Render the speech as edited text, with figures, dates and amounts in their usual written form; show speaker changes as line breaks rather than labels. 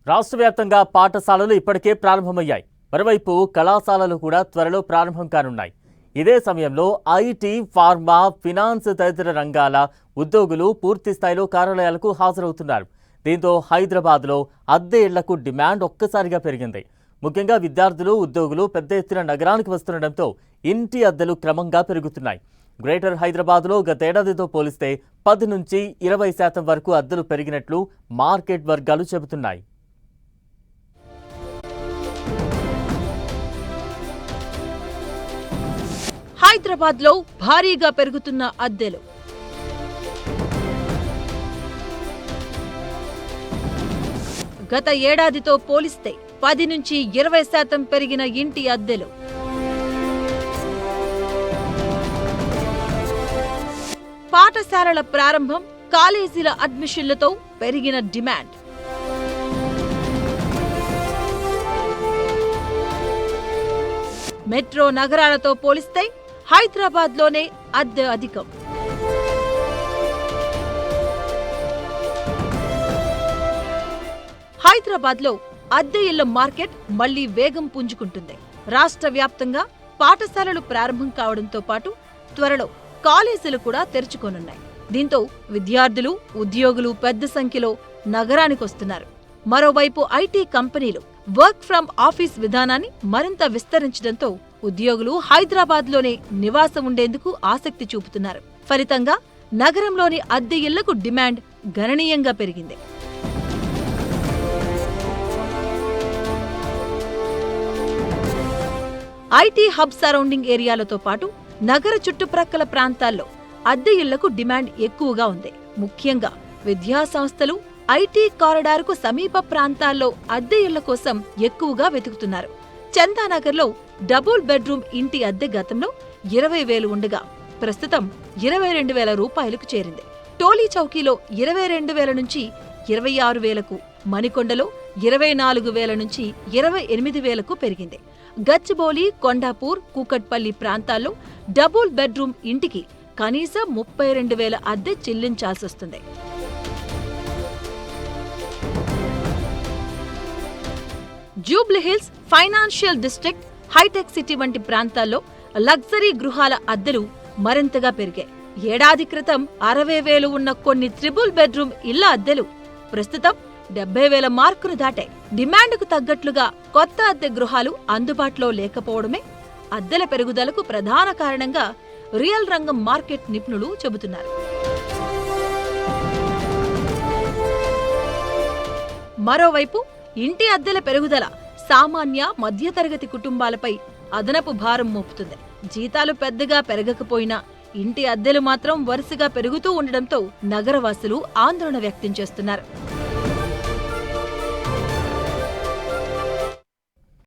రాష్ట్ర వ్యాప్తంగా పాఠశాలలు ఇప్పటికే ప్రారంభమయ్యాయి. మరోవైపు కళాశాలలు కూడా త్వరలో ప్రారంభం కానున్నాయి. ఇదే సమయంలో ఐటీ, ఫార్మా, ఫినాన్స్ తదితర రంగాల ఉద్యోగులు పూర్తి స్థాయిలో కార్యాలయాలకు హాజరవుతున్నారు. దీంతో హైదరాబాద్లో అద్దె ఇళ్లకు డిమాండ్ ఒక్కసారిగా పెరిగింది. ముఖ్యంగా విద్యార్థులు, ఉద్యోగులు పెద్ద ఎత్తున నగరానికి వస్తుండటంతో ఇంటి అద్దెలు క్రమంగా పెరుగుతున్నాయి. గ్రేటర్ హైదరాబాద్లో గతేడాదితో పోలిస్తే 10 నుంచి 20% వరకు అద్దెలు పెరిగినట్లు మార్కెట్ వర్గాలు చెబుతున్నాయి.
హైదరాబాద్లో భారీగా పెరుగుతున్న అద్దెలు. గత ఏడాదితో పోలిస్తే 10 నుంచి 20% పెరిగిన ఇంటి అద్దెలు. పాఠశాలల ప్రారంభం, కాలేజీల అడ్మిషన్లతో పెరిగిన డిమాండ్. మెట్రో నగరాలతో పోలిస్తే హైదరాబాద్లోనే అద్దె అధికం. హైదరాబాద్లో అద్దె ఇళ్ల మార్కెట్ మళ్లీ వేగం పుంజుకుంటుంది. రాష్ట్ర వ్యాప్తంగా పాఠశాలలు ప్రారంభం కావడంతో పాటు త్వరలో కాలేజీలు కూడా తెరుచుకోనున్నాయి. దీంతో విద్యార్థులు, ఉద్యోగులు పెద్ద సంఖ్యలో నగరానికొస్తున్నారు. మరోవైపు ఐటీ కంపెనీలు వర్క్ ఫ్రం ఆఫీస్ విధానాన్ని మరింత విస్తరించడంతో ఉద్యోగులు హైదరాబాద్లోనే నివాసం ఉండేందుకు ఆసక్తి చూపుతున్నారు. ఫలితంగా నగరంలోని అద్దె ఇళ్లకు డిమాండ్ గణనీయంగా పెరిగింది. ఐటీ హబ్ సరౌండింగ్ ఏరియాలతో పాటు నగర చుట్టుప్రక్కల ప్రాంతాల్లో అద్దె ఇళ్లకు డిమాండ్ ఎక్కువగా ఉంది. ముఖ్యంగా విద్యా సంస్థలు ఐటీ కారిడార్కు సమీప ప్రాంతాల్లో అద్దె ఇళ్ల కోసం ఎక్కువగా వెతుకుతున్నారు. చందానగర్లో డబుల్ బెడ్రూమ్ ఇంటి అద్దె గతంలో 20,000 ఉండగా ప్రస్తుతం 22,000 రూపాయలకు చేరింది. టోలీ చౌకీలో 22,000 నుంచి 26,000కు, మణికొండలో 24,000 నుంచి 28,000కు పెరిగింది. గచ్చిబౌలి, కొండాపూర్, కూకట్పల్లి ప్రాంతాల్లో డబుల్ బెడ్రూమ్ ఇంటికి కనీసం 32,000 అద్దె చెల్లించాల్సొస్తుంది. Jubilee Hills, financial district, Hitec City వంటి ప్రాంతాల్లో లగ్జరీ గృహాల అద్దెలు మరింతగా పెరిగాయి. ఏడాది క్రితం 60,000 ఉన్న కొన్ని త్రిబుల్ బెడ్రూమ్ ఇళ్ల అద్దెలు ప్రస్తుతం 70,000 మార్కును దాటాయి. డిమాండ్కు తగ్గట్లుగా కొత్త అద్దె గృహాలు అందుబాటులో లేకపోవడమే అద్దెల పెరుగుదలకు ప్రధాన కారణంగా రియల్ రంగం మార్కెట్ నిపుణులు చెబుతున్నారు. మరోవైపు ఇంటి అద్దెల పెరుగుదల సామాన్య, మధ్యతరగతి కుటుంబాలపై అదనపు భారం మోపుతుంది. జీతాలు పెద్దగా పెరగకపోయినా ఇంటి అద్దెలు మాత్రం వరుసగా పెరుగుతూ ఉండడంతో నగరవాసులు ఆందోళన వ్యక్తం చేస్తున్నారు.